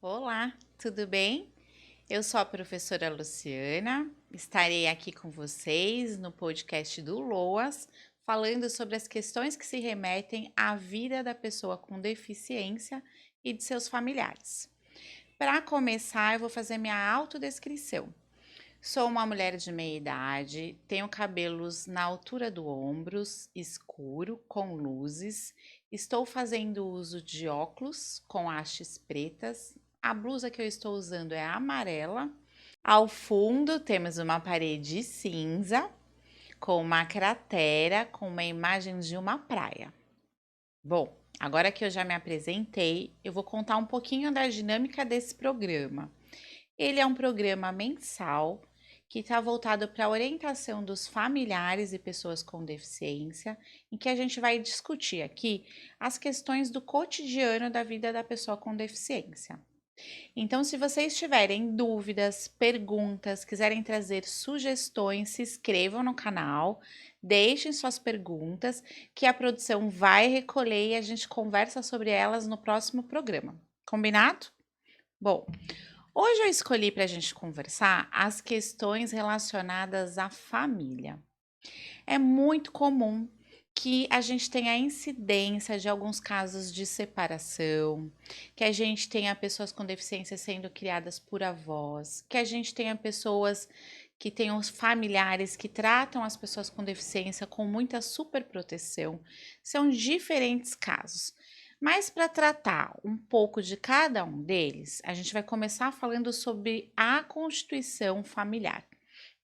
Olá, tudo bem? Eu sou a professora Luciana, estarei aqui com vocês no podcast do LOAS, falando sobre as questões que se remetem à vida da pessoa com deficiência e de seus familiares. Para começar, eu vou fazer minha autodescrição. Sou uma mulher de meia idade, tenho cabelos na altura do ombros, escuro, com luzes. Estou fazendo uso de óculos com hastes pretas. A blusa que eu estou usando é amarela. Ao fundo temos uma parede cinza com uma cratera com uma imagem de uma praia. Bom, agora que eu já me apresentei, eu vou contar um pouquinho da dinâmica desse programa. Ele é um programa mensal que está voltado para a orientação dos familiares e pessoas com deficiência, em que a gente vai discutir aqui as questões do cotidiano da vida da pessoa com deficiência. Então, se vocês tiverem dúvidas, perguntas, quiserem trazer sugestões, se inscrevam no canal, deixem suas perguntas, que a produção vai recolher e a gente conversa sobre elas no próximo programa. Combinado? Bom, hoje eu escolhi para a gente conversar as questões relacionadas à família. É muito comum que a gente tenha a incidência de alguns casos de separação, que a gente tenha pessoas com deficiência sendo criadas por avós, que a gente tenha pessoas que tenham os familiares que tratam as pessoas com deficiência com muita superproteção. São diferentes casos. Mas para tratar um pouco de cada um deles, a gente vai começar falando sobre a constituição familiar.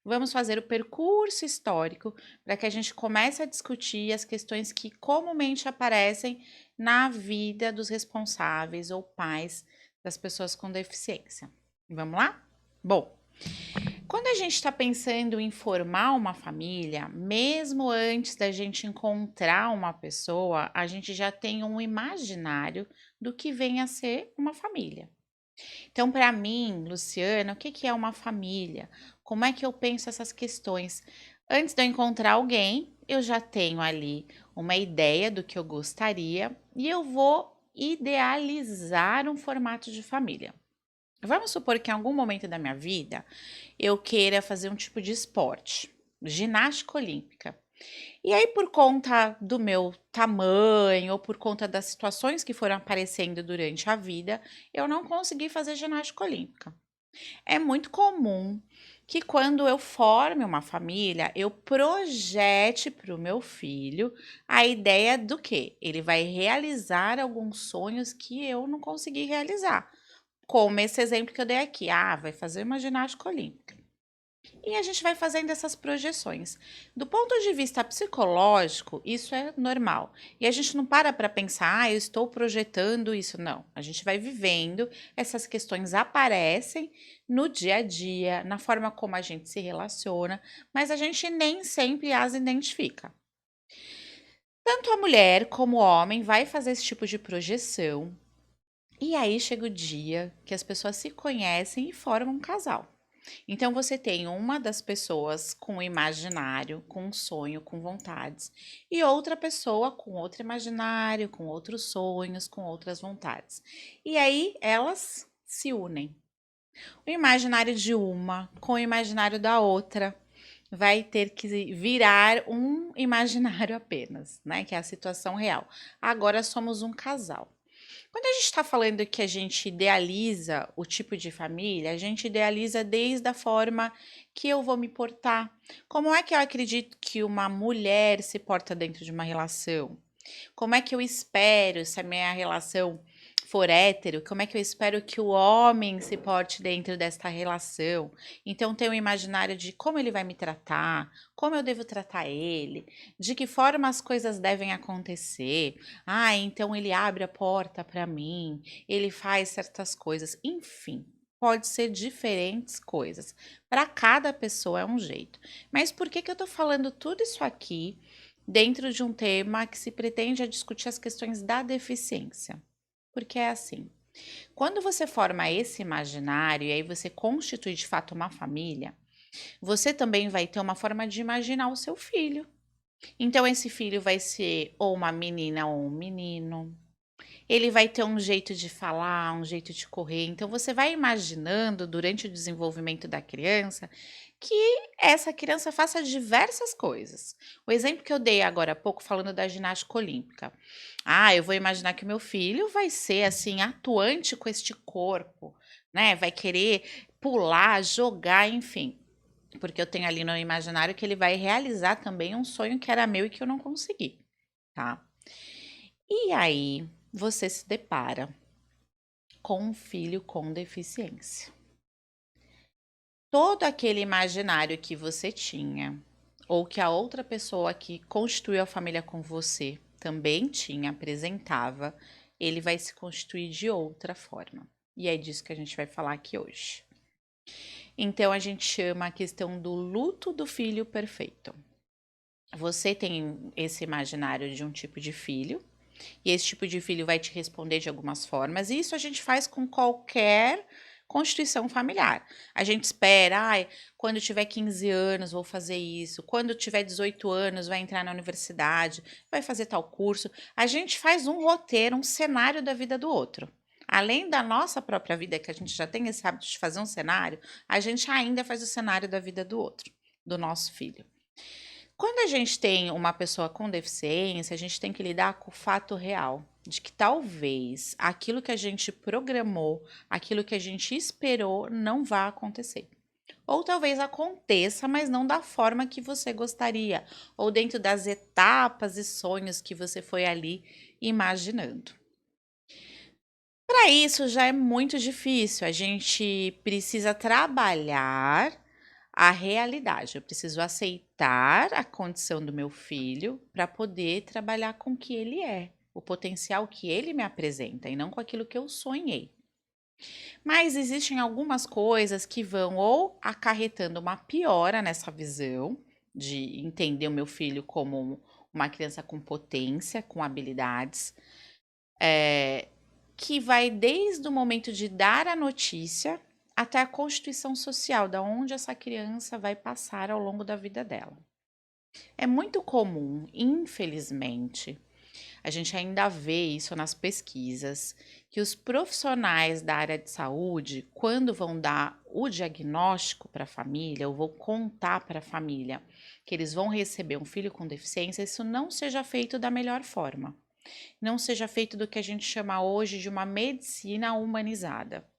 Vamos fazer o percurso histórico para que a gente comece a discutir as questões que comumente aparecem na vida dos responsáveis ou pais das pessoas com deficiência. Vamos lá? Bom, quando a gente está pensando em formar uma família, mesmo antes da gente encontrar uma pessoa, a gente já tem um imaginário do que vem a ser uma família. Então, para mim, Luciana, o que que é uma família? Como é que eu penso essas questões? Antes de eu encontrar alguém, eu já tenho ali uma ideia do que eu gostaria e eu vou idealizar um formato de família. Vamos supor que em algum momento da minha vida eu queira fazer um tipo de esporte, ginástica olímpica. E aí, por conta do meu tamanho ou por conta das situações que foram aparecendo durante a vida, eu não consegui fazer ginástica olímpica. É muito comum que quando eu forme uma família, eu projete para o meu filho a ideia do que ele vai realizar alguns sonhos que eu não consegui realizar. Como esse exemplo que eu dei aqui, vai fazer uma ginástica olímpica. E a gente vai fazendo essas projeções. Do ponto de vista psicológico, isso é normal. E a gente não para pensar, eu estou projetando isso. Não. A gente vai vivendo, essas questões aparecem no dia a dia, na forma como a gente se relaciona, mas a gente nem sempre as identifica. Tanto a mulher como o homem vai fazer esse tipo de projeção. E aí chega o dia que as pessoas se conhecem e formam um casal. Então você tem uma das pessoas com um imaginário, com um sonho, com vontades, e outra pessoa com outro imaginário, com outros sonhos, com outras vontades. E aí elas se unem. O imaginário de uma com o imaginário da outra vai ter que virar um imaginário apenas, né? Que é a situação real. Agora somos um casal. Quando a gente está falando que a gente idealiza o tipo de família, a gente idealiza desde a forma que eu vou me portar. Como é que eu acredito que uma mulher se porta dentro de uma relação? Como é que eu espero, se a minha relação for hétero, como é que eu espero que o homem se porte dentro desta relação? Então, tem um imaginário de como ele vai me tratar, como eu devo tratar ele, de que forma as coisas devem acontecer. Então ele abre a porta para mim, ele faz certas coisas, enfim. Pode ser diferentes coisas. Para cada pessoa é um jeito. Mas por que eu estou falando tudo isso aqui dentro de um tema que se pretende a discutir as questões da deficiência? Porque é assim, quando você forma esse imaginário e aí você constitui de fato uma família, você também vai ter uma forma de imaginar o seu filho. Então esse filho vai ser ou uma menina ou um menino. ele vai ter um jeito de falar, um jeito de correr. Então, você vai imaginando durante o desenvolvimento da criança que essa criança faça diversas coisas. O exemplo que eu dei agora há pouco, falando da ginástica olímpica. Ah, eu vou imaginar que o meu filho vai ser assim, atuante com este corpo, né? Vai querer pular, jogar, enfim. Porque eu tenho ali no imaginário que ele vai realizar também um sonho que era meu e que eu não consegui, tá? E aí, você se depara com um filho com deficiência. Todo aquele imaginário que você tinha, ou que a outra pessoa que constituiu a família com você também tinha, apresentava, ele vai se constituir de outra forma. E é disso que a gente vai falar aqui hoje. Então, a gente chama a questão do luto do filho perfeito. Você tem esse imaginário de um tipo de filho, e esse tipo de filho vai te responder de algumas formas, e isso a gente faz com qualquer constituição familiar. A gente espera, quando eu tiver 15 anos vou fazer isso, quando eu tiver 18 anos vai entrar na universidade, vai fazer tal curso. A gente faz um roteiro, um cenário da vida do outro. Além da nossa própria vida, que a gente já tem esse hábito de fazer um cenário, a gente ainda faz o cenário da vida do outro, do nosso filho. Quando a gente tem uma pessoa com deficiência, a gente tem que lidar com o fato real de que talvez aquilo que a gente programou, aquilo que a gente esperou, não vá acontecer. Ou talvez aconteça, mas não da forma que você gostaria, ou dentro das etapas e sonhos que você foi ali imaginando. Para isso já é muito difícil, a gente precisa trabalhar a realidade. Eu preciso aceitar a condição do meu filho para poder trabalhar com o que ele é, o potencial que ele me apresenta e não com aquilo que eu sonhei. Mas existem algumas coisas que vão ou acarretando uma piora nessa visão de entender o meu filho como uma criança com potência, com habilidades, que vai desde o momento de dar a notícia até a constituição social, da onde essa criança vai passar ao longo da vida dela. É muito comum, infelizmente, a gente ainda vê isso nas pesquisas, que os profissionais da área de saúde, quando vão dar o diagnóstico para a família, ou vão contar para a família que eles vão receber um filho com deficiência, isso não seja feito da melhor forma. Não seja feito do que a gente chama hoje de uma medicina humanizada.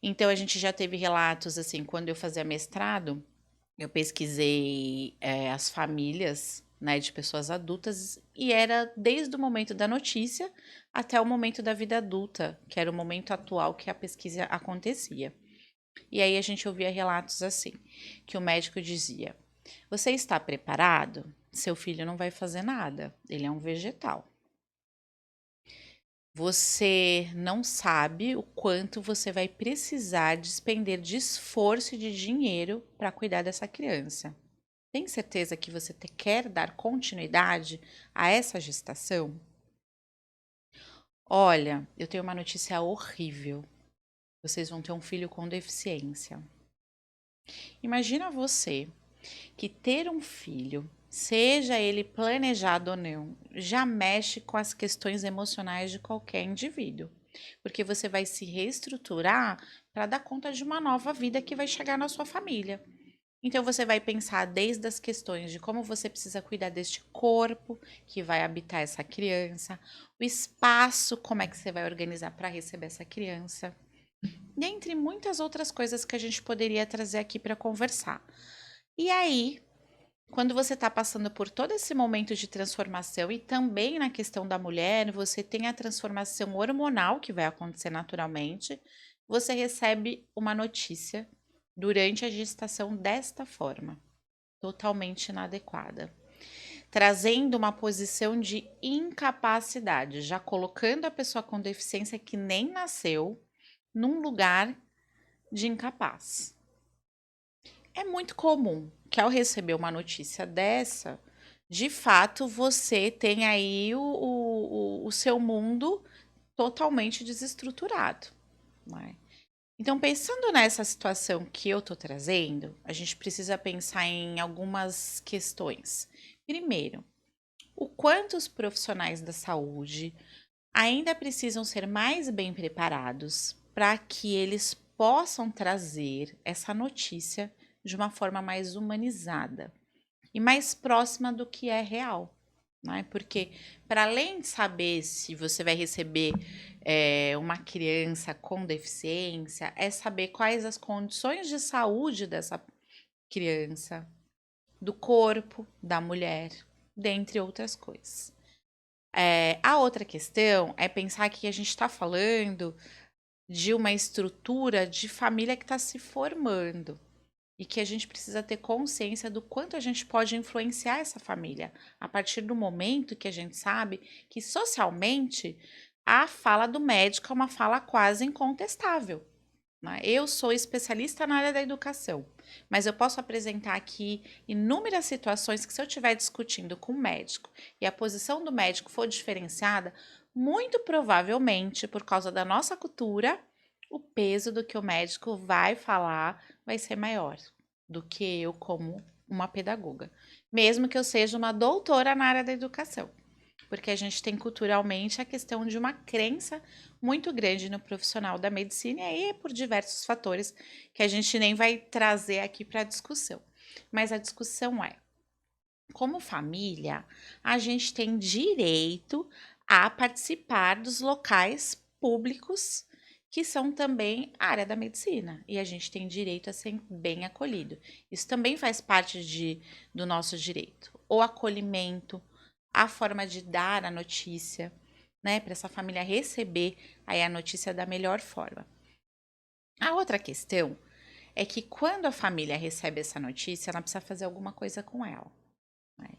Então, a gente já teve relatos, assim, quando eu fazia mestrado, eu pesquisei as famílias, né, de pessoas adultas, e era desde o momento da notícia até o momento da vida adulta, que era o momento atual que a pesquisa acontecia. E aí a gente ouvia relatos assim, que o médico dizia: você está preparado? Seu filho não vai fazer nada, ele é um vegetal. Você não sabe o quanto você vai precisar despender de esforço e de dinheiro para cuidar dessa criança. Tem certeza que você quer dar continuidade a essa gestação? Olha, eu tenho uma notícia horrível. Vocês vão ter um filho com deficiência. Imagina você que ter um filho, seja ele planejado ou não, já mexe com as questões emocionais de qualquer indivíduo. Porque você vai se reestruturar para dar conta de uma nova vida que vai chegar na sua família. Então você vai pensar desde as questões de como você precisa cuidar deste corpo que vai habitar essa criança, o espaço, como é que você vai organizar para receber essa criança, dentre muitas outras coisas que a gente poderia trazer aqui para conversar. E aí, quando você está passando por todo esse momento de transformação e também na questão da mulher, você tem a transformação hormonal que vai acontecer naturalmente, você recebe uma notícia durante a gestação desta forma, totalmente inadequada, trazendo uma posição de incapacidade, já colocando a pessoa com deficiência que nem nasceu num lugar de incapaz. É muito comum que ao receber uma notícia dessa, de fato você tem aí o seu mundo totalmente desestruturado, né? Então, pensando nessa situação que eu tô trazendo, a gente precisa pensar em algumas questões. Primeiro, o quanto os profissionais da saúde ainda precisam ser mais bem preparados para que eles possam trazer essa notícia de uma forma mais humanizada e mais próxima do que é real. Né? Porque, para além de saber se você vai receber uma criança com deficiência, é saber quais as condições de saúde dessa criança, do corpo da mulher, dentre outras coisas. A outra questão é pensar que a gente está falando de uma estrutura de família que está se formando e que a gente precisa ter consciência do quanto a gente pode influenciar essa família a partir do momento que a gente sabe que socialmente a fala do médico é uma fala quase incontestável. Né? Eu sou especialista na área da educação, mas eu posso apresentar aqui inúmeras situações que, se eu estiver discutindo com o médico e a posição do médico for diferenciada, muito provavelmente, por causa da nossa cultura, o peso do que o médico vai falar vai ser maior do que eu como uma pedagoga, mesmo que eu seja uma doutora na área da educação. Porque a gente tem culturalmente a questão de uma crença muito grande no profissional da medicina, e aí é por diversos fatores que a gente nem vai trazer aqui para a discussão. Mas a discussão é: como família, a gente tem direito a participar dos locais públicos que são também a área da medicina, e a gente tem direito a ser bem acolhido. Isso também faz parte do nosso direito. O acolhimento, a forma de dar a notícia, né, para essa família receber aí a notícia da melhor forma. A outra questão é que, quando a família recebe essa notícia, ela precisa fazer alguma coisa com ela. Né?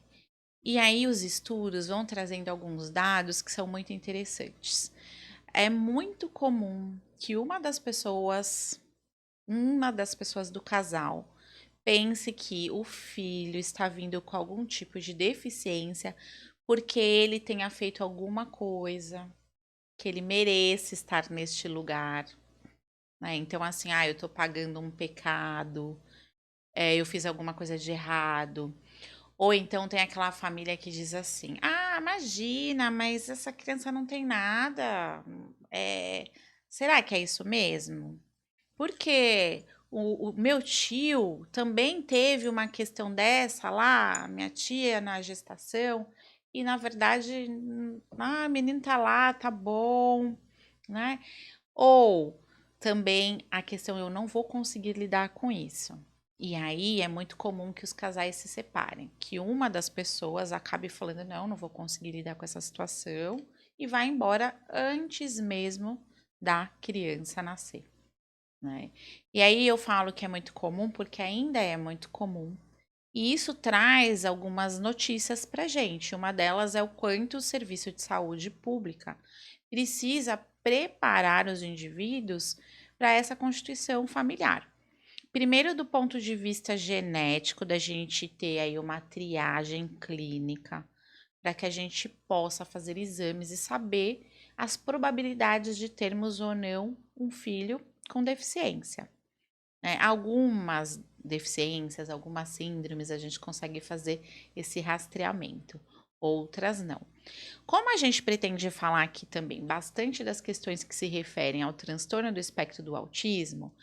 E aí os estudos vão trazendo alguns dados que são muito interessantes. É muito comum que uma das pessoas do casal pense que o filho está vindo com algum tipo de deficiência porque ele tenha feito alguma coisa que ele mereça estar neste lugar. Né? Então, assim, eu tô pagando um pecado, eu fiz alguma coisa de errado. Ou então tem aquela família que diz assim: imagina, mas essa criança não tem nada. Será que é isso mesmo? Porque o meu tio também teve uma questão dessa lá, minha tia na gestação, e na verdade, o menino tá lá, tá bom, né? Ou também a questão: eu não vou conseguir lidar com isso. E aí é muito comum que os casais se separem, que uma das pessoas acabe falando: não vou conseguir lidar com essa situação, e vai embora antes mesmo da criança nascer. Né? E aí eu falo que é muito comum porque ainda é muito comum. E isso traz algumas notícias para gente. Uma delas é o quanto o serviço de saúde pública precisa preparar os indivíduos para essa constituição familiar. Primeiro, do ponto de vista genético, da gente ter aí uma triagem clínica, para que a gente possa fazer exames e saber as probabilidades de termos ou não um filho com deficiência. Algumas deficiências, algumas síndromes, a gente consegue fazer esse rastreamento, outras não. Como a gente pretende falar aqui também bastante das questões que se referem ao transtorno do espectro do autismo,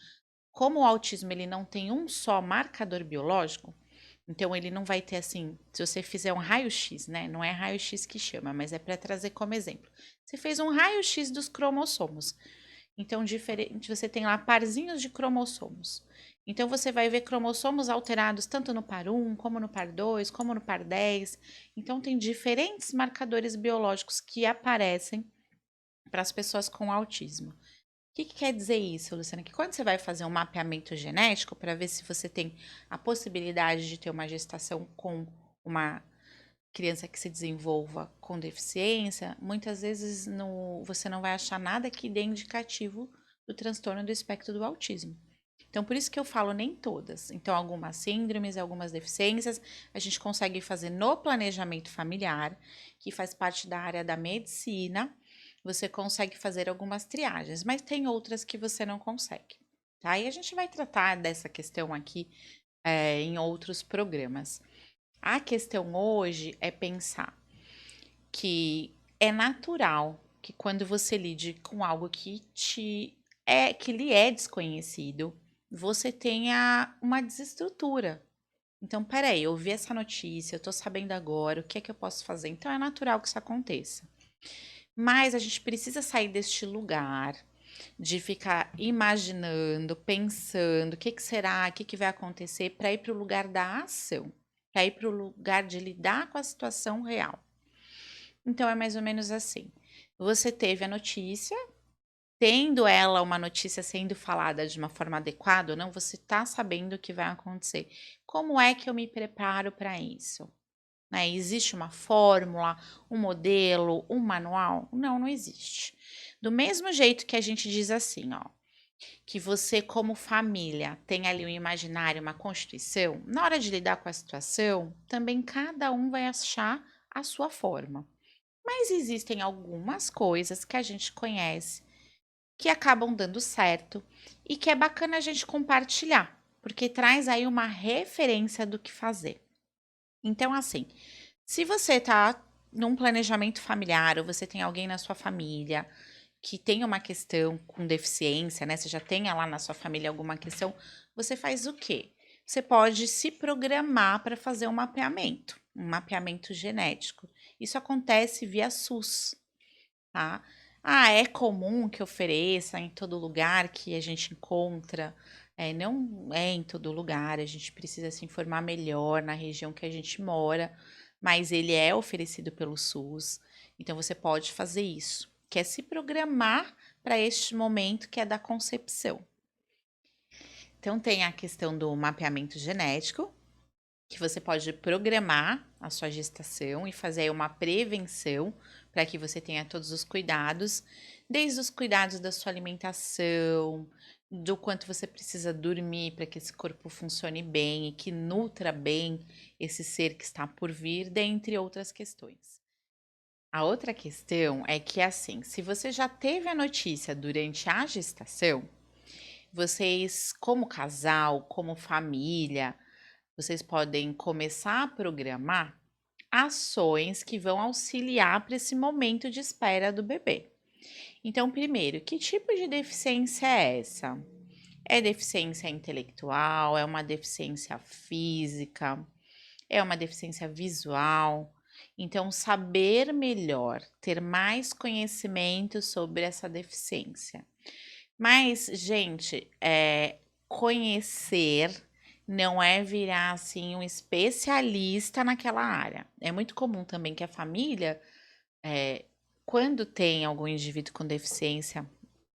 como o autismo ele não tem um só marcador biológico, então ele não vai ter assim, se você fizer um raio-x, né? Não é raio-x que chama, mas é para trazer como exemplo. Você fez um raio-x dos cromossomos. Então, você tem lá parzinhos de cromossomos. Então, você vai ver cromossomos alterados tanto no par 1, como no par 2, como no par 10. Então, tem diferentes marcadores biológicos que aparecem para as pessoas com autismo. O que quer dizer isso, Luciana? Que quando você vai fazer um mapeamento genético para ver se você tem a possibilidade de ter uma gestação com uma criança que se desenvolva com deficiência, muitas vezes você não vai achar nada que dê indicativo do transtorno do espectro do autismo. Então, por isso que eu falo nem todas. Então, algumas síndromes, algumas deficiências, a gente consegue fazer no planejamento familiar, que faz parte da área da medicina. Você consegue fazer algumas triagens, mas tem outras que você não consegue. Tá? E a gente vai tratar dessa questão aqui em outros programas. A questão hoje é pensar que é natural que quando você lide com algo que lhe é desconhecido, você tenha uma desestrutura. Então, peraí, eu vi essa notícia, eu tô sabendo agora, o que é que eu posso fazer? Então, é natural que isso aconteça. Mas a gente precisa sair deste lugar de ficar imaginando, pensando, o que que será, o que que vai acontecer, para ir para o lugar da ação, para ir para o lugar de lidar com a situação real. Então, é mais ou menos assim. Você teve a notícia, tendo ela uma notícia sendo falada de uma forma adequada ou não, você está sabendo o que vai acontecer. Como é que eu me preparo para isso? Né? Existe uma fórmula, um modelo, um manual? Não, não existe. Do mesmo jeito que a gente diz assim, ó, que você, como família, tem ali um imaginário, uma constituição, na hora de lidar com a situação, também cada um vai achar a sua forma. Mas existem algumas coisas que a gente conhece que acabam dando certo e que é bacana a gente compartilhar, porque traz aí uma referência do que fazer. Então, assim, se você tá num planejamento familiar ou você tem alguém na sua família que tem uma questão com deficiência, né? Você já tem lá na sua família alguma questão, você faz o quê? Você pode se programar para fazer um mapeamento genético. Isso acontece via SUS, tá? Ah, é comum que ofereça em todo lugar que a gente encontra. Não é em todo lugar, a gente precisa se informar melhor na região que a gente mora, mas ele é oferecido pelo SUS, então você pode fazer isso, que é se programar para este momento que é da concepção. Então tem a questão do mapeamento genético, que você pode programar a sua gestação e fazer aí uma prevenção para que você tenha todos os cuidados, desde os cuidados da sua alimentação, do quanto você precisa dormir para que esse corpo funcione bem e que nutra bem esse ser que está por vir, dentre outras questões. A outra questão é que, assim, se você já teve a notícia durante a gestação, vocês, como casal, como família, vocês podem começar a programar ações que vão auxiliar para esse momento de espera do bebê. Então, primeiro, que tipo de deficiência é essa? É deficiência intelectual? É uma deficiência física? É uma deficiência visual? Então, saber melhor, ter mais conhecimento sobre essa deficiência. Mas, gente, conhecer não é virar assim um especialista naquela área. É muito comum também que a família, quando tem algum indivíduo com deficiência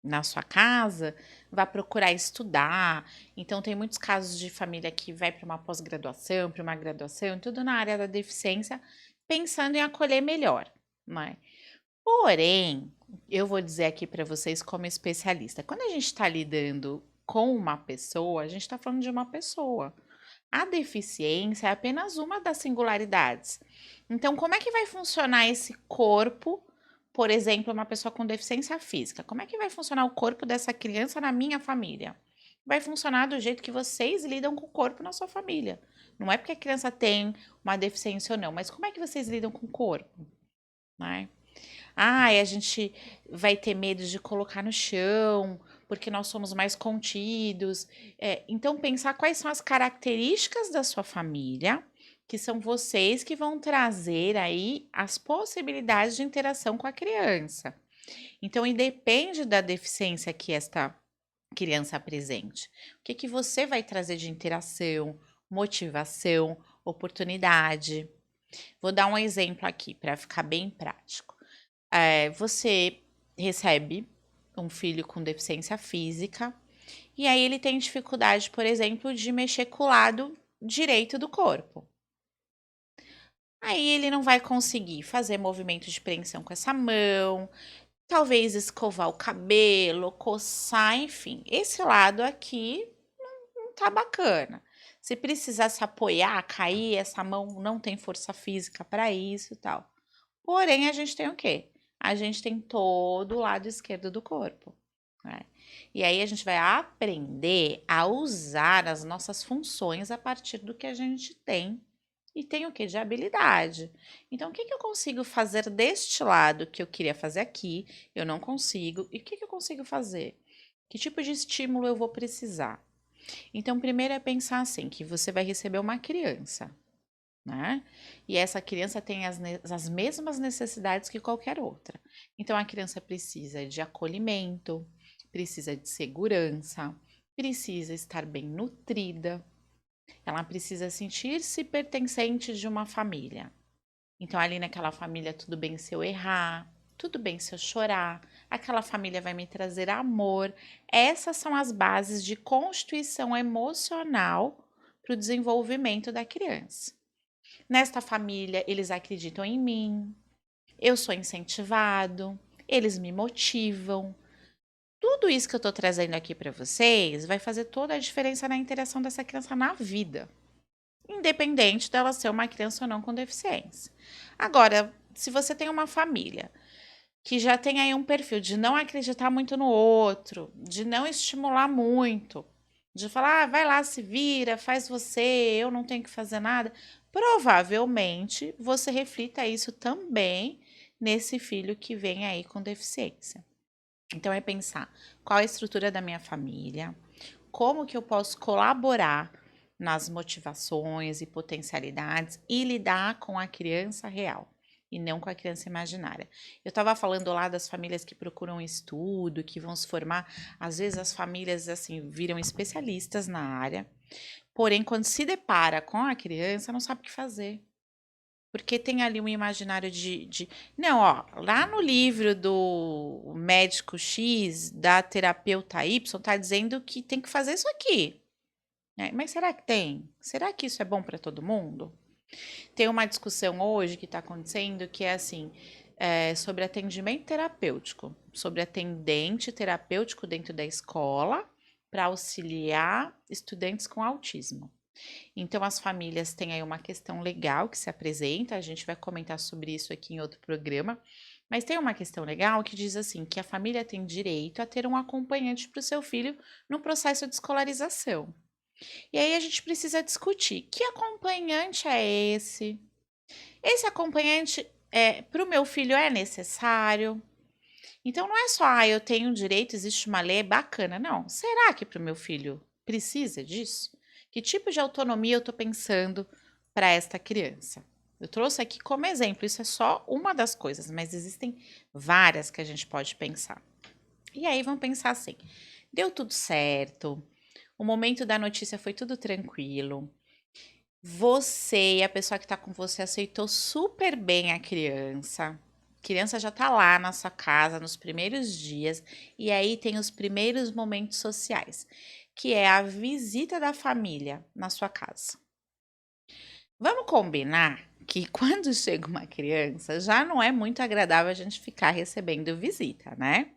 na sua casa, vá procurar estudar. Então, tem muitos casos de família que vai para uma pós-graduação, para uma graduação, tudo na área da deficiência, pensando em acolher melhor, né? Porém, eu vou dizer aqui para vocês como especialista, quando a gente está lidando com uma pessoa, a gente está falando de uma pessoa. A deficiência é apenas uma das singularidades. Então, como é que vai funcionar esse corpo, por exemplo, uma pessoa com deficiência física? Como é que vai funcionar o corpo dessa criança na minha família? Vai funcionar do jeito que vocês lidam com o corpo na sua família. Não é porque a criança tem uma deficiência ou não, mas como é que vocês lidam com o corpo, né? Ah, e a gente vai ter medo de colocar no chão, porque nós somos mais contidos. Então, pensar quais são as características da sua família, que são vocês que vão trazer aí as possibilidades de interação com a criança. Então, independe da deficiência que esta criança apresente. O que você vai trazer de interação, motivação, oportunidade? Vou dar um exemplo aqui para ficar bem prático. Você recebe um filho com deficiência física e aí ele tem dificuldade, por exemplo, de mexer com o lado direito do corpo. Aí ele não vai conseguir fazer movimento de preensão com essa mão, talvez escovar o cabelo, coçar, enfim. Esse lado aqui não tá bacana. Se precisar se apoiar, cair, essa mão não tem força física para isso e tal. Porém, a gente tem o quê? A gente tem todo o lado esquerdo do corpo, né? E aí a gente vai aprender a usar as nossas funções a partir do que a gente tem e tem o que de habilidade. Então, o que que eu consigo fazer deste lado que eu queria fazer aqui, eu não consigo, e o que que eu consigo fazer? Que tipo de estímulo eu vou precisar? Então, primeiro é pensar assim, que você vai receber uma criança, né? E essa criança tem as mesmas necessidades que qualquer outra. Então, a criança precisa de acolhimento, precisa de segurança, precisa estar bem nutrida, ela precisa sentir-se pertencente de uma família. Então, ali naquela família, tudo bem se eu errar, tudo bem se eu chorar, aquela família vai me trazer amor. Essas são as bases de constituição emocional para o desenvolvimento da criança. Nesta família, eles acreditam em mim, eu sou incentivado, eles me motivam. Tudo isso que eu estou trazendo aqui para vocês vai fazer toda a diferença na interação dessa criança na vida, independente dela ser uma criança ou não com deficiência. Agora, se você tem uma família que já tem aí um perfil de não acreditar muito no outro, de não estimular muito, de falar, vai lá, se vira, faz você, eu não tenho que fazer nada, provavelmente você reflita isso também nesse filho que vem aí com deficiência. Então é pensar qual é a estrutura da minha família, como que eu posso colaborar nas motivações e potencialidades e lidar com a criança real e não com a criança imaginária. Eu estava falando lá das famílias que procuram estudo, que vão se formar, às vezes as famílias assim viram especialistas na área, porém quando se depara com a criança não sabe o que fazer. Porque tem ali um imaginário de. Não, ó, lá no livro do médico X, da terapeuta Y, tá dizendo que tem que fazer isso aqui. Né? Mas será que tem? Será que isso é bom para todo mundo? Tem uma discussão hoje que está acontecendo que é assim, sobre atendimento terapêutico, sobre atendente terapêutico dentro da escola para auxiliar estudantes com autismo. Então, as famílias têm aí uma questão legal que se apresenta, a gente vai comentar sobre isso aqui em outro programa, mas tem uma questão legal que diz assim, que a família tem direito a ter um acompanhante para o seu filho no processo de escolarização. E aí a gente precisa discutir, que acompanhante é esse? Esse acompanhante para o meu filho é necessário? Então, não é só, eu tenho direito, existe uma lei bacana, não. Será que para o meu filho precisa disso? Que tipo de autonomia eu estou pensando para esta criança? Eu trouxe aqui como exemplo, isso é só uma das coisas, mas existem várias que a gente pode pensar. E aí vamos pensar assim: deu tudo certo, o momento da notícia foi tudo tranquilo, você e a pessoa que está com você aceitou super bem a criança já tá lá na sua casa nos primeiros dias, e aí tem os primeiros momentos sociais, que é a visita da família na sua casa. Vamos combinar que quando chega uma criança, já não é muito agradável a gente ficar recebendo visita, né?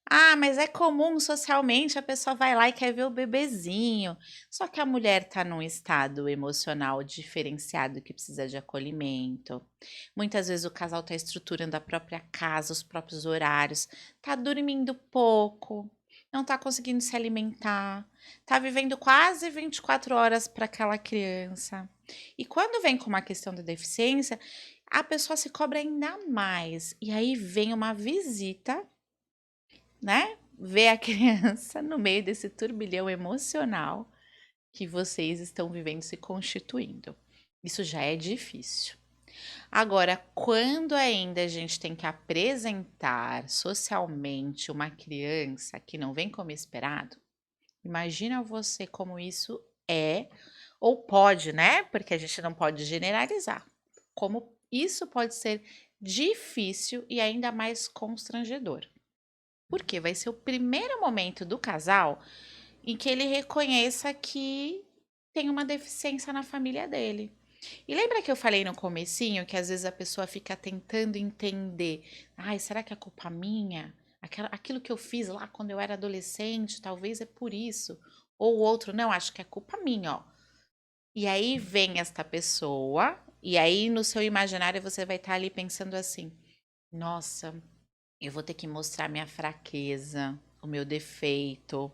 Ah, mas é comum socialmente a pessoa vai lá e quer ver o bebezinho. Só que a mulher está num estado emocional diferenciado que precisa de acolhimento. Muitas vezes o casal está estruturando a própria casa, os próprios horários, está dormindo pouco, não está conseguindo se alimentar, está vivendo quase 24 horas para aquela criança. E quando vem com uma questão de deficiência, a pessoa se cobra ainda mais. E aí vem uma visita, né, ver a criança no meio desse turbilhão emocional que vocês estão vivendo se constituindo. Isso já é difícil. Agora, quando ainda a gente tem que apresentar socialmente uma criança que não vem como esperado, imagina você como isso é, ou pode, né? Porque a gente não pode generalizar. Como isso pode ser difícil e ainda mais constrangedor. Porque vai ser o primeiro momento do casal em que ele reconheça que tem uma deficiência na família dele. E lembra que eu falei no comecinho que às vezes a pessoa fica tentando entender, ai, será que é culpa minha? Aquilo que eu fiz lá quando eu era adolescente, talvez é por isso. Ou o outro, não, acho que é culpa minha, ó. E aí vem esta pessoa, e aí no seu imaginário você vai estar ali pensando assim: nossa, eu vou ter que mostrar minha fraqueza, o meu defeito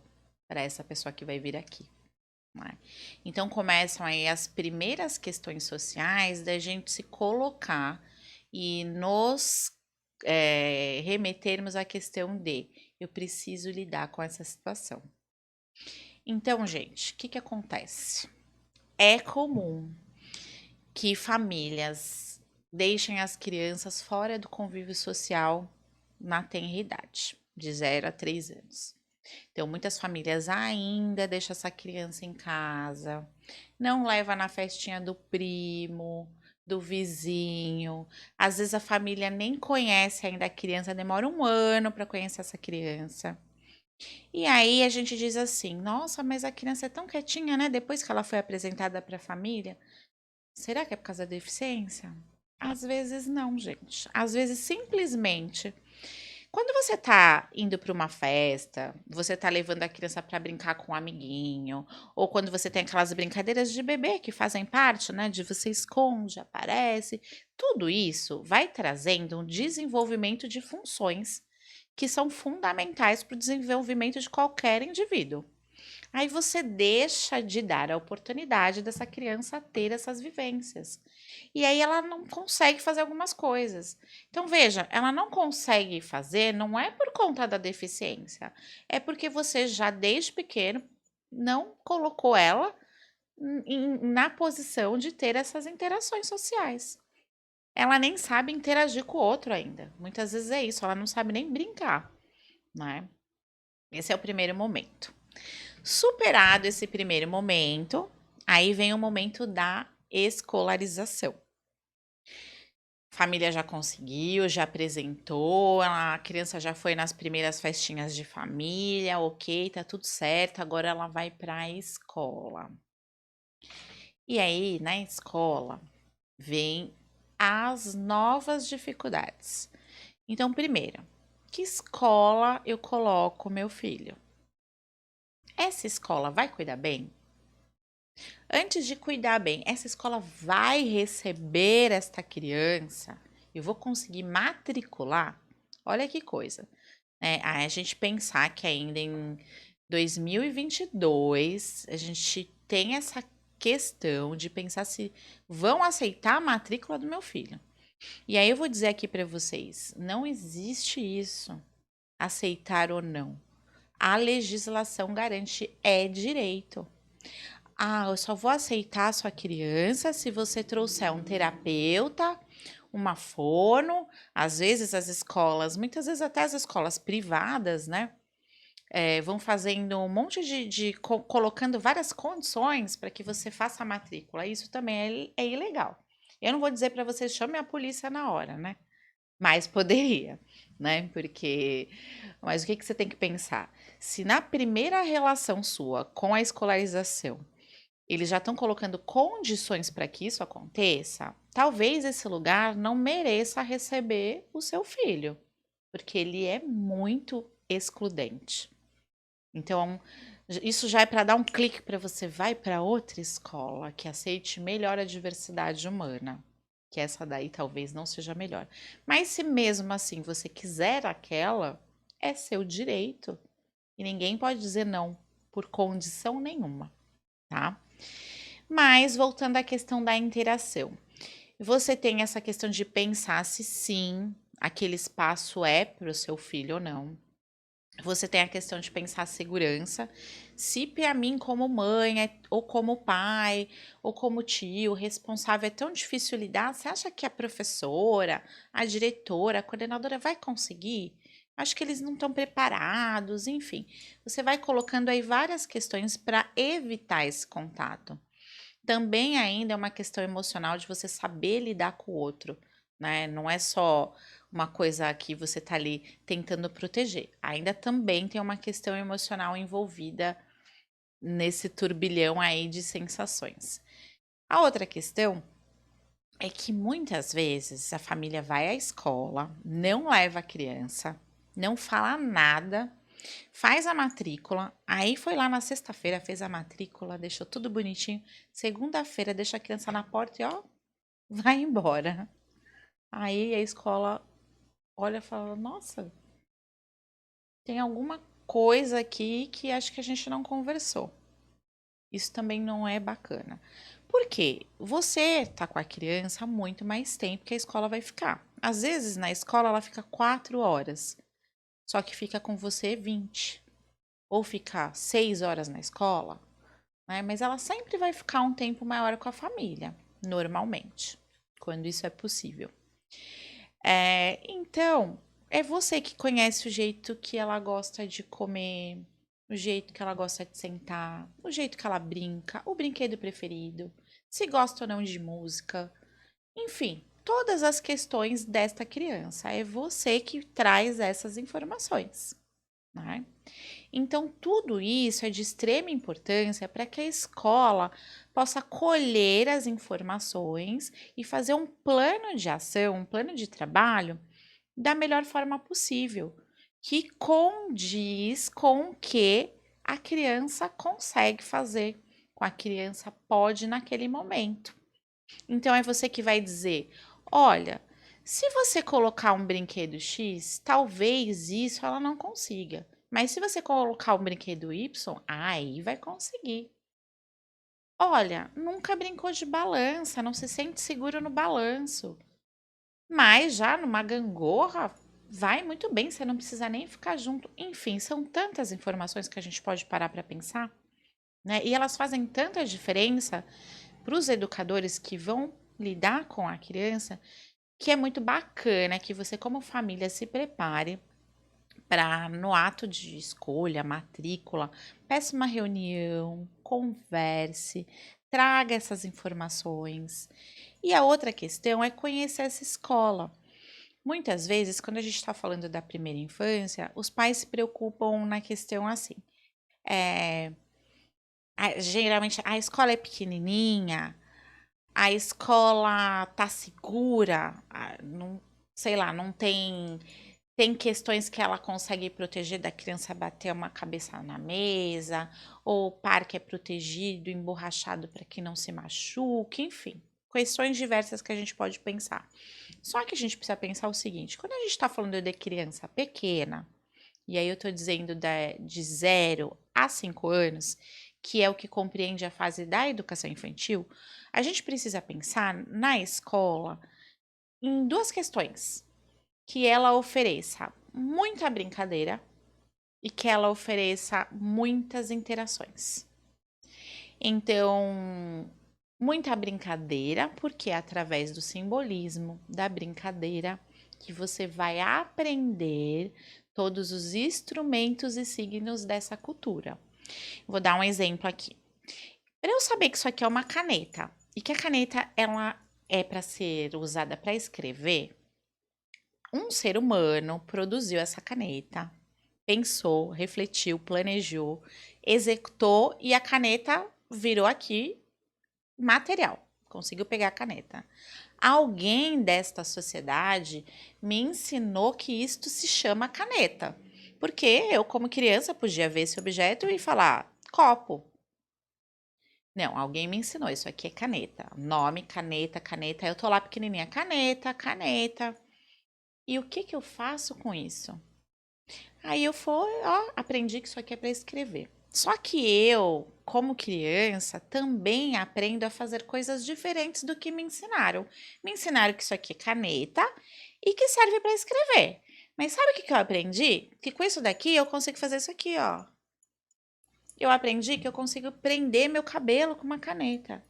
para essa pessoa que vai vir aqui. né? Então começam aí as primeiras questões sociais da gente se colocar e nos remetermos à questão de eu preciso lidar com essa situação. Então, gente, o que acontece? É comum que famílias deixem as crianças fora do convívio social na tenra idade, de 0 a 3 anos. Então, muitas famílias ainda deixam essa criança em casa, não leva na festinha do primo, do vizinho. Às vezes a família nem conhece ainda a criança, demora um ano para conhecer essa criança. E aí a gente diz assim: nossa, mas a criança é tão quietinha, né? Depois que ela foi apresentada para a família. Será que é por causa da deficiência? Às vezes não, gente. Às vezes simplesmente quando você tá indo para uma festa, você tá levando a criança para brincar com um amiguinho, ou quando você tem aquelas brincadeiras de bebê que fazem parte, né, de você esconde, aparece, tudo isso vai trazendo um desenvolvimento de funções que são fundamentais para o desenvolvimento de qualquer indivíduo. Aí você deixa de dar a oportunidade dessa criança ter essas vivências. E aí ela não consegue fazer algumas coisas. Então veja, ela não consegue fazer não é por conta da deficiência, é porque você já desde pequeno não colocou ela na posição de ter essas interações sociais. Ela nem sabe interagir com o outro ainda. Muitas vezes é isso, ela não sabe nem brincar, né? Esse é o primeiro momento. Superado esse primeiro momento, aí vem o momento da escolarização. A família já conseguiu, já apresentou, a criança já foi nas primeiras festinhas de família, ok, tá tudo certo, agora ela vai para a escola. E aí, na escola, vem as novas dificuldades. Então, primeiro, que escola eu coloco meu filho? Essa escola vai cuidar bem? Antes de cuidar bem, essa escola vai receber esta criança? Eu vou conseguir matricular? Olha que coisa, né? A gente pensar que ainda em 2022 a gente tem essa questão de pensar se vão aceitar a matrícula do meu filho. E aí eu vou dizer aqui para vocês, não existe isso, aceitar ou não. A legislação garante é direito. Ah, eu só vou aceitar a sua criança se você trouxer um terapeuta, uma fono. Às vezes as escolas, muitas vezes até as escolas privadas, né? Vão fazendo um monte colocando várias condições para que você faça a matrícula. Isso também é ilegal. Eu não vou dizer para você chame a polícia na hora, né? Mas poderia, né? Mas o que você tem que pensar? Se na primeira relação sua com a escolarização eles já estão colocando condições para que isso aconteça, talvez esse lugar não mereça receber o seu filho, porque ele é muito excludente. Então, isso já é para dar um clique para você, vai para outra escola que aceite melhor a diversidade humana, que essa daí talvez não seja melhor. Mas se mesmo assim você quiser aquela, é seu direito. E ninguém pode dizer não por condição nenhuma, tá? Mas voltando à questão da interação, você tem essa questão de pensar se sim, aquele espaço é para o seu filho ou não. Você tem a questão de pensar a segurança, se para mim como mãe, ou como pai, ou como tio, responsável é tão difícil lidar, você acha que a professora, a diretora, a coordenadora vai conseguir? Acho que eles não estão preparados, enfim. Você vai colocando aí várias questões para evitar esse contato. Também ainda é uma questão emocional de você saber lidar com o outro, né? Não é só uma coisa que você tá ali tentando proteger. Ainda também tem uma questão emocional envolvida nesse turbilhão aí de sensações. A outra questão é que muitas vezes a família vai à escola, não leva a criança, não fala nada, faz a matrícula, aí foi lá na sexta-feira, fez a matrícula, deixou tudo bonitinho. Segunda-feira deixa a criança na porta e ó, vai embora. Aí a escola olha e fala: nossa, tem alguma coisa aqui que acho que a gente não conversou. Isso também não é bacana. Por quê? Você está com a criança há muito mais tempo que a escola vai ficar. Às vezes, na escola, ela fica 4 horas, só que fica com você 20. Ou ficar 6 horas na escola, né? Mas ela sempre vai ficar um tempo maior com a família, normalmente, quando isso é possível. Então, é você que conhece o jeito que ela gosta de comer, o jeito que ela gosta de sentar, o jeito que ela brinca, o brinquedo preferido, se gosta ou não de música, enfim, todas as questões desta criança. É você que traz essas informações, né? Então, tudo isso é de extrema importância para que a escola possa colher as informações e fazer um plano de ação, um plano de trabalho da melhor forma possível, que condiz com o que a criança consegue fazer, com a criança pode naquele momento. Então, é você que vai dizer: olha, se você colocar um brinquedo X, talvez isso ela não consiga. Mas se você colocar um brinquedo Y, aí vai conseguir. Olha, nunca brincou de balança, não se sente seguro no balanço. Mas já numa gangorra, vai muito bem, você não precisa nem ficar junto. Enfim, são tantas informações que a gente pode parar para pensar, né? E elas fazem tanta diferença para os educadores que vão lidar com a criança, que é muito bacana que você, como família, se prepare para, no ato de escolha, matrícula, peça uma reunião, converse, traga essas informações. E a outra questão é conhecer essa escola. Muitas vezes, quando a gente está falando da primeira infância, os pais se preocupam na questão assim. É, geralmente a escola é pequenininha, a escola tá segura, não, sei lá, não tem questões que ela consegue proteger da criança bater uma cabeça na mesa, ou o parque é protegido, emborrachado para que não se machuque, enfim, questões diversas que a gente pode pensar. Só que a gente precisa pensar o seguinte: quando a gente está falando de criança pequena, e aí eu estou dizendo de 0 a 5 anos, que é o que compreende a fase da educação infantil, a gente precisa pensar na escola em duas questões: que ela ofereça muita brincadeira e que ela ofereça muitas interações. Então, muita brincadeira, porque é através do simbolismo, da brincadeira, que você vai aprender todos os instrumentos e signos dessa cultura. Vou dar um exemplo aqui. Para eu saber que isso aqui é uma caneta e que a caneta ela é para ser usada para escrever, um ser humano produziu essa caneta, pensou, refletiu, planejou, executou e a caneta virou aqui material. Conseguiu pegar a caneta. Alguém desta sociedade me ensinou que isto se chama caneta. Porque eu, como criança, podia ver esse objeto e falar copo. Não, alguém me ensinou, isso aqui é caneta. Nome, caneta, caneta. Eu tô lá pequenininha, caneta, caneta. E o que que eu faço com isso? Aí eu fui, ó, aprendi que isso aqui é para escrever. Só que eu, como criança, também aprendo a fazer coisas diferentes do que me ensinaram. Me ensinaram que isso aqui é caneta e que serve para escrever. Mas sabe o que que eu aprendi? Que com isso daqui eu consigo fazer isso aqui, ó. Eu aprendi que eu consigo prender meu cabelo com uma caneta.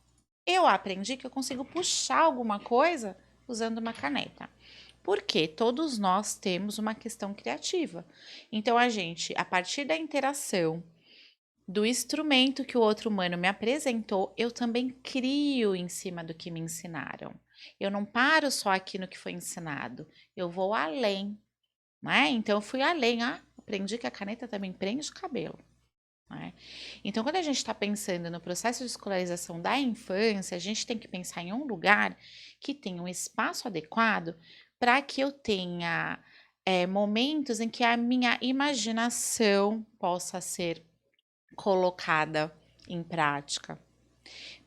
Eu aprendi que eu consigo puxar alguma coisa usando uma caneta. Porque todos nós temos uma questão criativa. Então, a gente, a partir da interação, do instrumento que o outro humano me apresentou, eu também crio em cima do que me ensinaram. Eu não paro só aqui no que foi ensinado, eu vou além, né? Então, eu fui além. Aprendi que a caneta também prende o cabelo. Né? Então, quando a gente está pensando no processo de escolarização da infância, a gente tem que pensar em um lugar que tenha um espaço adequado para que eu tenha momentos em que a minha imaginação possa ser colocada em prática,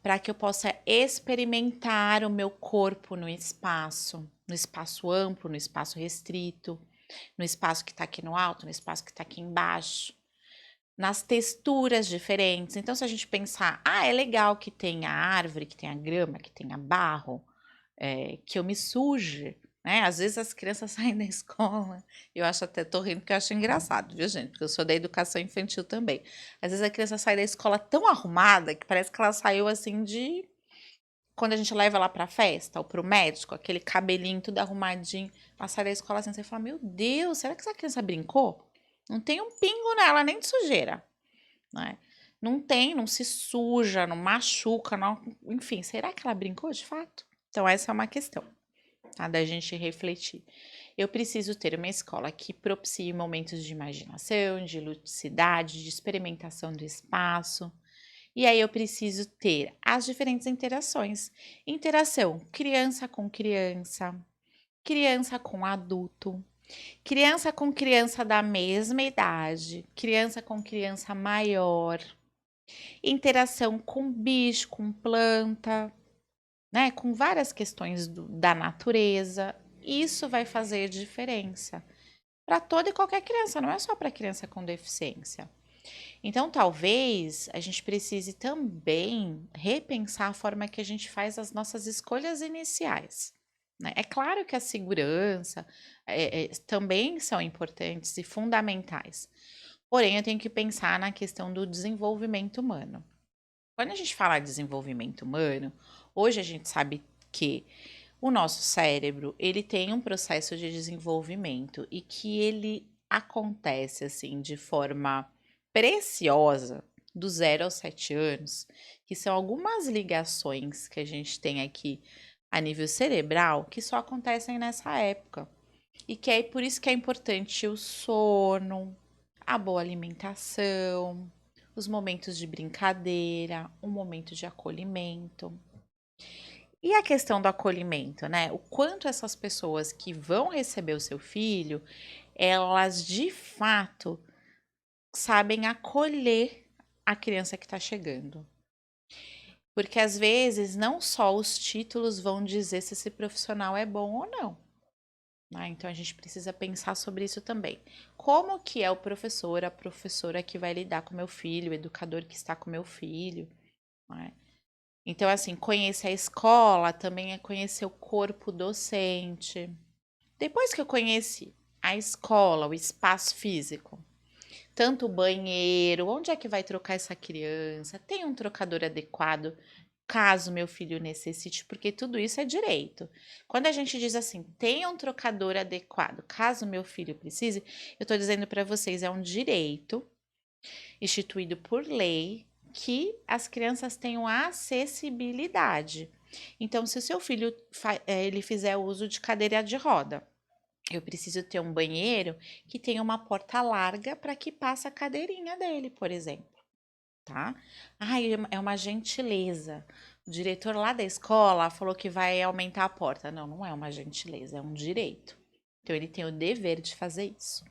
para que eu possa experimentar o meu corpo no espaço amplo, no espaço restrito, no espaço que está aqui no alto, no espaço que está aqui embaixo. nas texturas diferentes. Então, se a gente pensar, é legal que tenha árvore, que tenha grama, que tenha barro, que eu me suje, né? Às vezes as crianças saem da escola, eu acho até, tô rindo porque eu acho engraçado, viu, gente? Porque eu sou da educação infantil também. Às vezes a criança sai da escola tão arrumada que parece que ela saiu assim de quando a gente leva ela pra festa ou pro médico, aquele cabelinho tudo arrumadinho, ela sai da escola assim, você fala, meu Deus, será que essa criança brincou? Não tem um pingo nela, nem de sujeira, né? Não tem, não se suja, não machuca, não, enfim, será que ela brincou de fato? Então essa é uma questão, tá? Da gente refletir. Eu preciso ter uma escola que propicie momentos de imaginação, de ludicidade, de experimentação do espaço. E aí eu preciso ter as diferentes interações. Interação criança com criança, criança com adulto, criança com criança da mesma idade, criança com criança maior, interação com bicho, com planta, né? Com várias questões da natureza. Isso vai fazer diferença para toda e qualquer criança, não é só para criança com deficiência. Então, talvez a gente precise também repensar a forma que a gente faz as nossas escolhas iniciais, né? É claro que a segurança também são importantes e fundamentais, porém, eu tenho que pensar na questão do desenvolvimento humano. Quando a gente fala de desenvolvimento humano, hoje a gente sabe que o nosso cérebro, ele tem um processo de desenvolvimento e que ele acontece assim de forma preciosa do 0 aos 7 anos, que são algumas ligações que a gente tem aqui a nível cerebral que só acontecem nessa época. E que é por isso que é importante o sono, a boa alimentação, os momentos de brincadeira, um momento de acolhimento. E a questão do acolhimento, né? O quanto essas pessoas que vão receber o seu filho, elas de fato sabem acolher a criança que está chegando. Porque às vezes não só os títulos vão dizer se esse profissional é bom ou não. Né? Então a gente precisa pensar sobre isso também. Como que é o professor, a professora que vai lidar com meu filho, o educador que está com meu filho, né? Então, assim, conhecer a escola também é conhecer o corpo docente. Depois que eu conheci a escola, o espaço físico, tanto o banheiro, onde é que vai trocar essa criança, tem um trocador adequado, caso meu filho necessite, porque tudo isso é direito. Quando a gente diz assim, tem um trocador adequado, caso meu filho precise, eu estou dizendo para vocês, é um direito instituído por lei que as crianças tenham acessibilidade. Então, se o seu filho ele fizer uso de cadeira de roda, eu preciso ter um banheiro que tenha uma porta larga para que passe a cadeirinha dele, por exemplo, tá? Ai, é uma gentileza. O diretor lá da escola falou que vai aumentar a porta. Não, não é uma gentileza, é um direito. Então, ele tem o dever de fazer isso.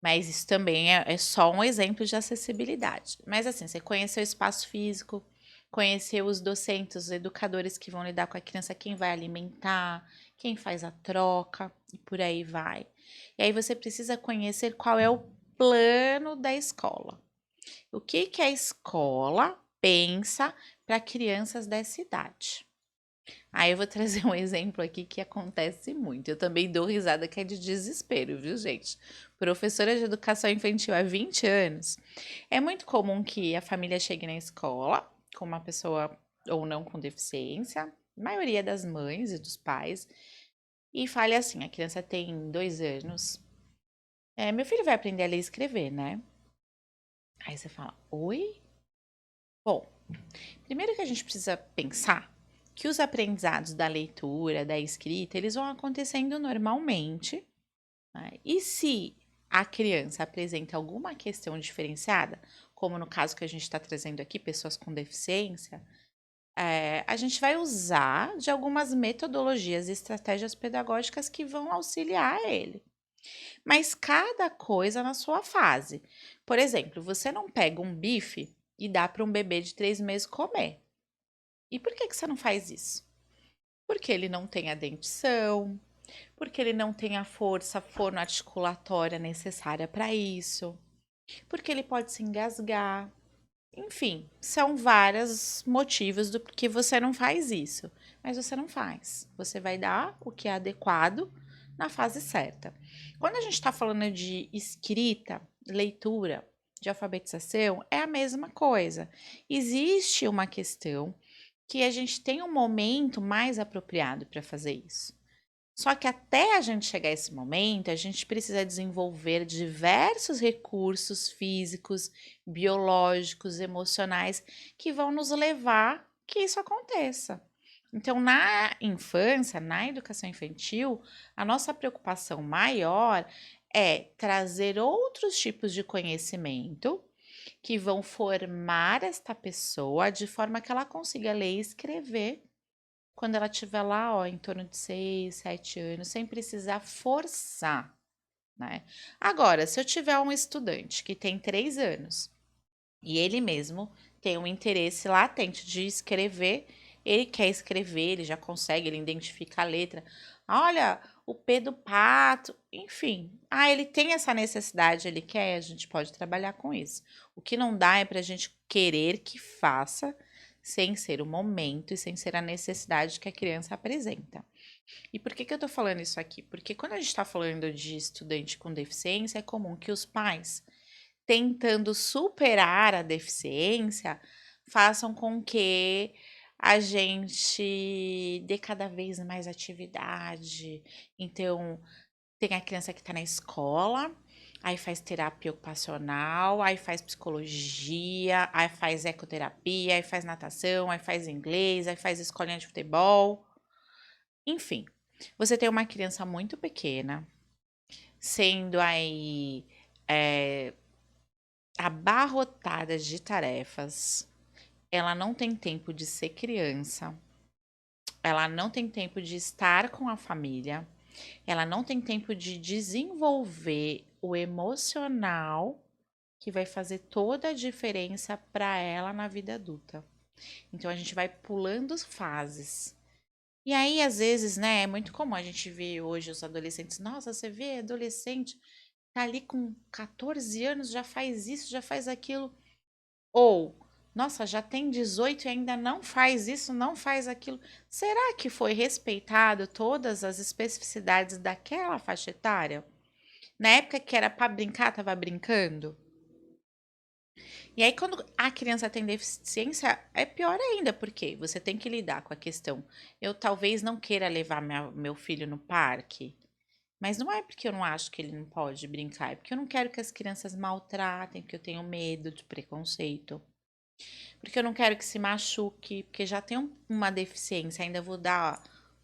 Mas isso também é só um exemplo de acessibilidade. Mas assim, você conhecer o espaço físico, conhecer os docentes, os educadores que vão lidar com a criança, quem vai alimentar, quem faz a troca e por aí vai. E aí você precisa conhecer qual é o plano da escola. O que a escola pensa para crianças dessa idade. Aí eu vou trazer um exemplo aqui que acontece muito. Eu também dou risada que é de desespero, viu, gente? Professora de educação infantil há 20 anos. É muito comum que a família chegue na escola com uma pessoa ou não com deficiência, a maioria das mães e dos pais, e fale assim: a criança tem 2 anos. Meu filho vai aprender a ler e escrever, né? Aí você fala: oi? Bom, primeiro que a gente precisa pensar que os aprendizados da leitura, da escrita, eles vão acontecendo normalmente, né? E se a criança apresenta alguma questão diferenciada, como no caso que a gente está trazendo aqui, pessoas com deficiência, a gente vai usar de algumas metodologias e estratégias pedagógicas que vão auxiliar ele. Mas cada coisa na sua fase. Por exemplo, você não pega um bife e dá para um bebê de 3 meses comer. E por que você não faz isso? Porque ele não tem a dentição, porque ele não tem a força fonoarticulatória necessária para isso. porque ele pode se engasgar. Enfim, são vários motivos do porquê você não faz isso. Mas você não faz. Você vai dar o que é adequado na fase certa. Quando a gente está falando de escrita, leitura, de alfabetização, é a mesma coisa. Existe uma questão que a gente tem um momento mais apropriado para fazer isso. Só que até a gente chegar a esse momento, a gente precisa desenvolver diversos recursos físicos, biológicos, emocionais que vão nos levar que isso aconteça. Então, na infância, na educação infantil, a nossa preocupação maior é trazer outros tipos de conhecimento que vão formar esta pessoa de forma que ela consiga ler e escrever quando ela estiver lá, ó, em torno de 6, 7 anos, sem precisar forçar, né? Agora, se eu tiver um estudante que tem 3 anos e ele mesmo tem um interesse latente de escrever, ele quer escrever, ele já consegue, ele identifica a letra. Olha, o P do pato, enfim. Ah, ele tem essa necessidade, ele quer, a gente pode trabalhar com isso. O que não dá é para a gente querer que faça sem ser o momento e sem ser a necessidade que a criança apresenta. E por que eu tô falando isso aqui? Porque quando a gente está falando de estudante com deficiência, é comum que os pais, tentando superar a deficiência, façam com que a gente dê cada vez mais atividade. Então, tem a criança que está na escola, aí faz terapia ocupacional, aí faz psicologia, aí faz ecoterapia, aí faz natação, aí faz inglês, aí faz escolinha de futebol. Enfim, você tem uma criança muito pequena, sendo aí abarrotada de tarefas. Ela não tem tempo de ser criança, ela não tem tempo de estar com a família, ela não tem tempo de desenvolver o emocional que vai fazer toda a diferença para ela na vida adulta. Então a gente vai pulando fases. E aí, às vezes, né, é muito comum a gente ver hoje os adolescentes. Nossa, você vê adolescente, tá ali com 14 anos, já faz isso, já faz aquilo. Ou, nossa, já tem 18 e ainda não faz isso, não faz aquilo. Será que foi respeitado todas as especificidades daquela faixa etária? Na época que era para brincar, tava brincando? E aí, quando a criança tem deficiência, é pior ainda, porque você tem que lidar com a questão. Eu talvez não queira levar meu filho no parque, mas não é porque eu não acho que ele não pode brincar, é porque eu não quero que as crianças maltratem, porque eu tenho medo de preconceito. Porque eu não quero que se machuque, porque já tem uma deficiência, ainda vou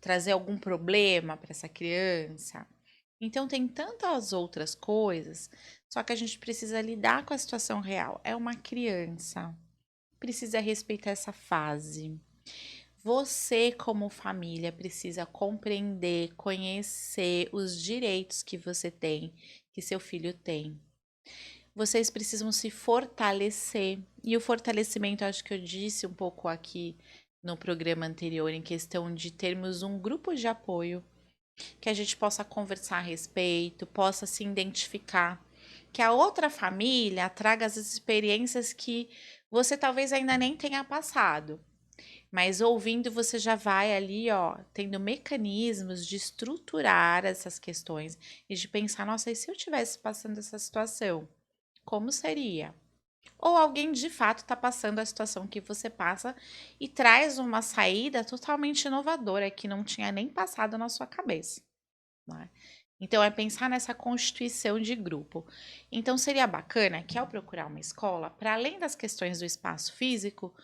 trazer algum problema para essa criança. Então tem tantas outras coisas, só que a gente precisa lidar com a situação real. É uma criança, precisa respeitar essa fase. Você, como família, precisa compreender, conhecer os direitos que você tem, que seu filho tem. Vocês precisam se fortalecer. E o fortalecimento, acho que eu disse um pouco aqui no programa anterior, em questão de termos um grupo de apoio, que a gente possa conversar a respeito, possa se identificar, que a outra família traga as experiências que você talvez ainda nem tenha passado. Mas ouvindo, você já vai ali, ó, tendo mecanismos de estruturar essas questões e de pensar, nossa, e se eu estivesse passando essa situação? Como seria? Ou alguém de fato está passando a situação que você passa e traz uma saída totalmente inovadora que não tinha nem passado na sua cabeça, né? Então, é pensar nessa constituição de grupo. Então, seria bacana que ao procurar uma escola, para além das questões do espaço físico,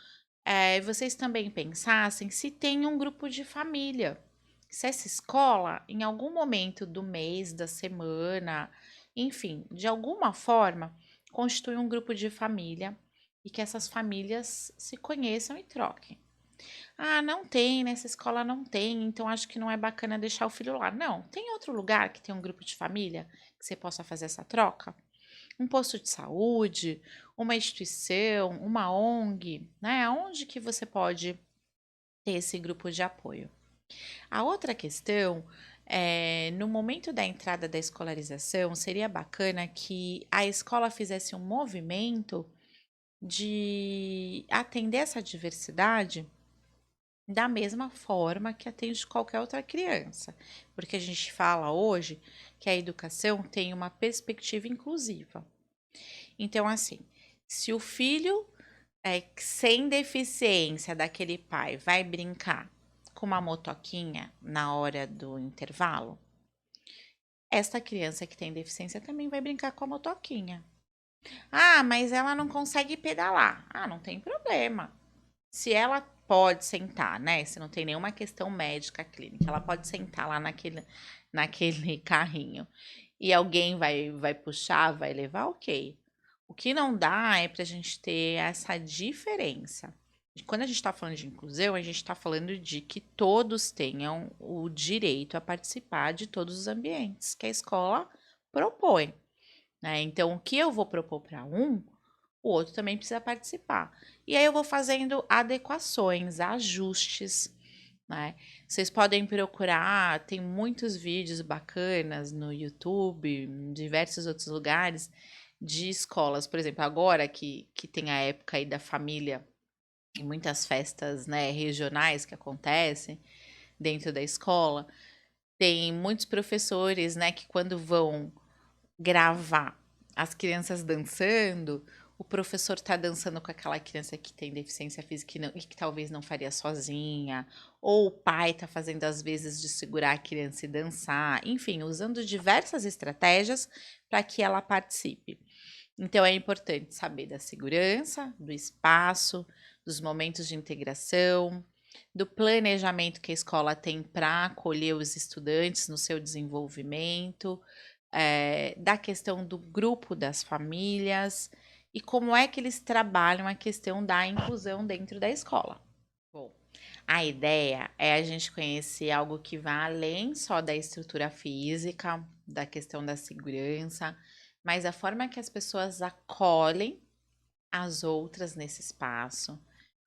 vocês também pensassem se tem um grupo de família. Se essa escola, em algum momento do mês, da semana, enfim, de alguma forma, constitui um grupo de família e que essas famílias se conheçam e troquem. Ah, não tem, nessa escola não tem, então acho que não é bacana deixar o filho lá. Não, tem outro lugar que tem um grupo de família que você possa fazer essa troca? Um posto de saúde, uma instituição, uma ONG, né? Onde que você pode ter esse grupo de apoio? A outra questão No momento da entrada da escolarização, seria bacana que a escola fizesse um movimento de atender essa diversidade da mesma forma que atende qualquer outra criança, porque a gente fala hoje que a educação tem uma perspectiva inclusiva. Então, assim, se o filho sem deficiência daquele pai vai brincar com uma motoquinha na hora do intervalo, esta criança que tem deficiência também vai brincar com a motoquinha. Ah, mas ela não consegue pedalar. Ah, não tem problema. Se ela pode sentar, né? Se não tem nenhuma questão médica clínica, ela pode sentar lá naquele carrinho e alguém vai puxar, vai levar, ok. O que não dá é para a gente ter essa diferença. Quando a gente está falando de inclusão, a gente está falando de que todos tenham o direito a participar de todos os ambientes que a escola propõe, né? Então, o que eu vou propor para um, o outro também precisa participar. E aí eu vou fazendo adequações, ajustes, né? Vocês podem procurar, tem muitos vídeos bacanas no YouTube, em diversos outros lugares, de escolas. Por exemplo, agora que tem a época aí da família e muitas festas, né, regionais que acontecem dentro da escola, tem muitos professores, né, que quando vão gravar as crianças dançando, o professor tá dançando com aquela criança que tem deficiência física e que talvez não faria sozinha, ou o pai tá fazendo às vezes de segurar a criança e dançar, enfim, usando diversas estratégias para que ela participe. Então é importante saber da segurança, do espaço, dos momentos de integração, do planejamento que a escola tem para acolher os estudantes no seu desenvolvimento, da questão do grupo das famílias e como é que eles trabalham a questão da inclusão dentro da escola. Bom, a ideia é a gente conhecer algo que vai além só da estrutura física, da questão da segurança, mas a forma que as pessoas acolhem as outras nesse espaço,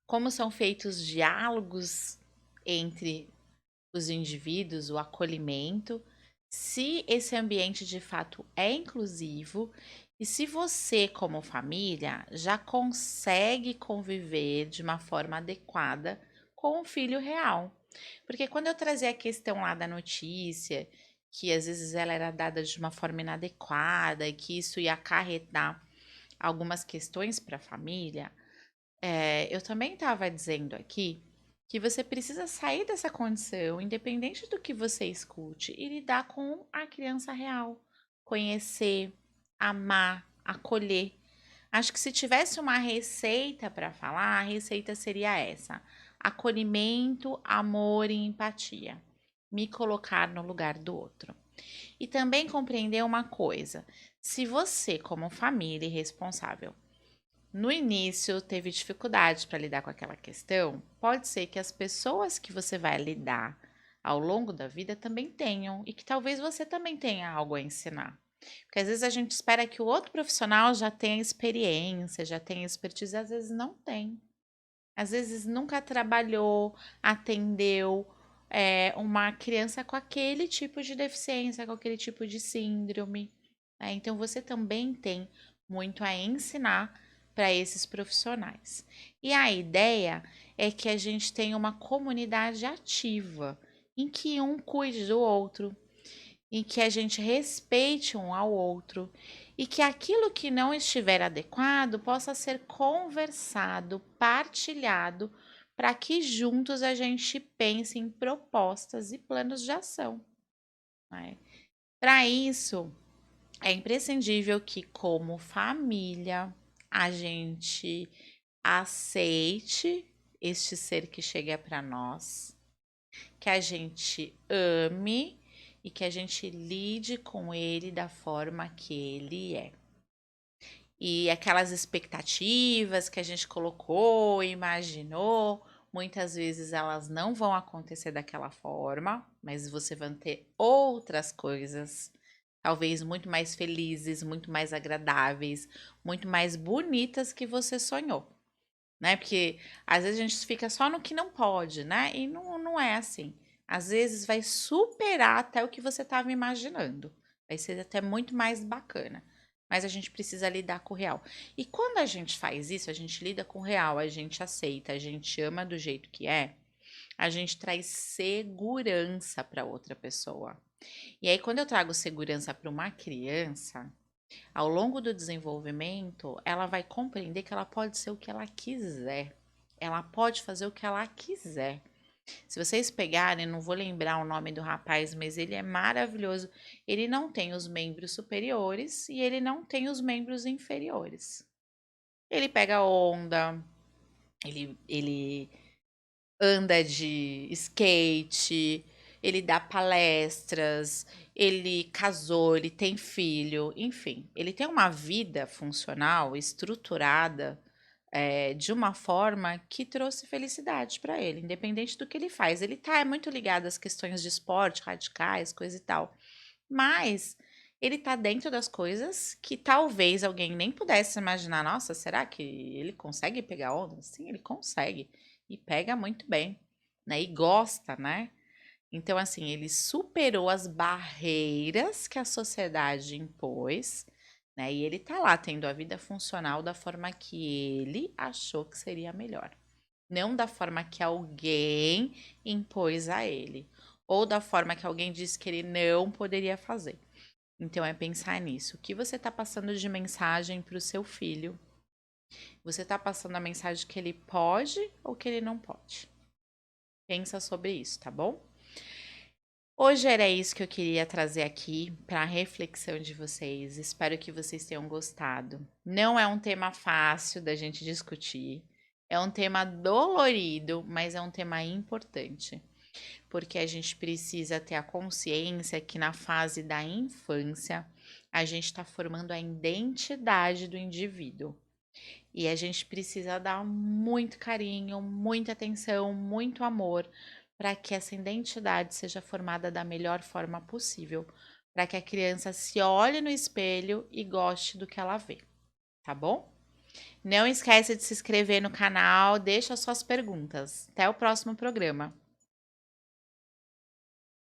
como são feitos diálogos entre os indivíduos, o acolhimento, se esse ambiente de fato é inclusivo e se você, como família, já consegue conviver de uma forma adequada com o filho real. Porque quando eu trazia a questão lá da notícia, que às vezes ela era dada de uma forma inadequada e que isso ia acarretar algumas questões para a família, eu também estava dizendo aqui que você precisa sair dessa condição, independente do que você escute, e lidar com a criança real, conhecer, amar, acolher. Acho que se tivesse uma receita para falar, a receita seria essa: acolhimento, amor e empatia. Me colocar no lugar do outro. E também compreender uma coisa: se você, como família e responsável, no início teve dificuldade para lidar com aquela questão, pode ser que as pessoas que você vai lidar ao longo da vida também tenham e que talvez você também tenha algo a ensinar. Porque às vezes a gente espera que o outro profissional já tenha experiência, já tenha expertise, às vezes não tem. Às vezes nunca trabalhou, atendeu uma criança com aquele tipo de deficiência, com aquele tipo de síndrome, né? Então você também tem muito a ensinar para esses profissionais. E a ideia é que a gente tenha uma comunidade ativa, em que um cuide do outro, em que a gente respeite um ao outro e que aquilo que não estiver adequado possa ser conversado, partilhado, para que juntos a gente pense em propostas e planos de ação, né? Para isso, é imprescindível que, como família, a gente aceite este ser que chega para nós, que a gente ame e que a gente lide com ele da forma que ele é. E aquelas expectativas que a gente colocou, imaginou, muitas vezes elas não vão acontecer daquela forma, mas você vai ter outras coisas, talvez muito mais felizes, muito mais agradáveis, muito mais bonitas que você sonhou, né? Porque às vezes a gente fica só no que não pode, né? E não é assim. às vezes vai superar até o que você estava imaginando. Vai ser até muito mais bacana. Mas a gente precisa lidar com o real. E quando a gente faz isso, a gente lida com o real, a gente aceita, a gente ama do jeito que é, a gente traz segurança para outra pessoa. E aí, quando eu trago segurança para uma criança, ao longo do desenvolvimento, ela vai compreender que ela pode ser o que ela quiser. Ela pode fazer o que ela quiser. Se vocês pegarem, não vou lembrar o nome do rapaz, mas ele é maravilhoso. Ele não tem os membros superiores e ele não tem os membros inferiores. Ele pega onda, ele anda de skate, ele dá palestras, ele casou, ele tem filho, enfim, ele tem uma vida funcional, estruturada, de uma forma que trouxe felicidade para ele, independente do que ele faz. Ele é muito ligado às questões de esporte, radicais, coisa e tal, mas ele tá dentro das coisas que talvez alguém nem pudesse imaginar. Nossa, será que ele consegue pegar onda? Sim, ele consegue. E pega muito bem, né? E gosta, né? Então, assim, ele superou as barreiras que a sociedade impôs, né? E ele tá lá tendo a vida funcional da forma que ele achou que seria melhor. Não da forma que alguém impôs a ele. Ou da forma que alguém disse que ele não poderia fazer. Então, é pensar nisso. O que você está passando de mensagem para o seu filho? Você está passando a mensagem que ele pode ou que ele não pode? Pensa sobre isso, tá bom? Hoje era isso que eu queria trazer aqui para a reflexão de vocês. Espero que vocês tenham gostado. Não é um tema fácil da gente discutir. É um tema dolorido, mas é um tema importante. Porque a gente precisa ter a consciência que na fase da infância a gente está formando a identidade do indivíduo. E a gente precisa dar muito carinho, muita atenção, muito amor para que essa identidade seja formada da melhor forma possível, para que a criança se olhe no espelho e goste do que ela vê, tá bom? Não esquece de se inscrever no canal, deixa suas perguntas. Até o próximo programa.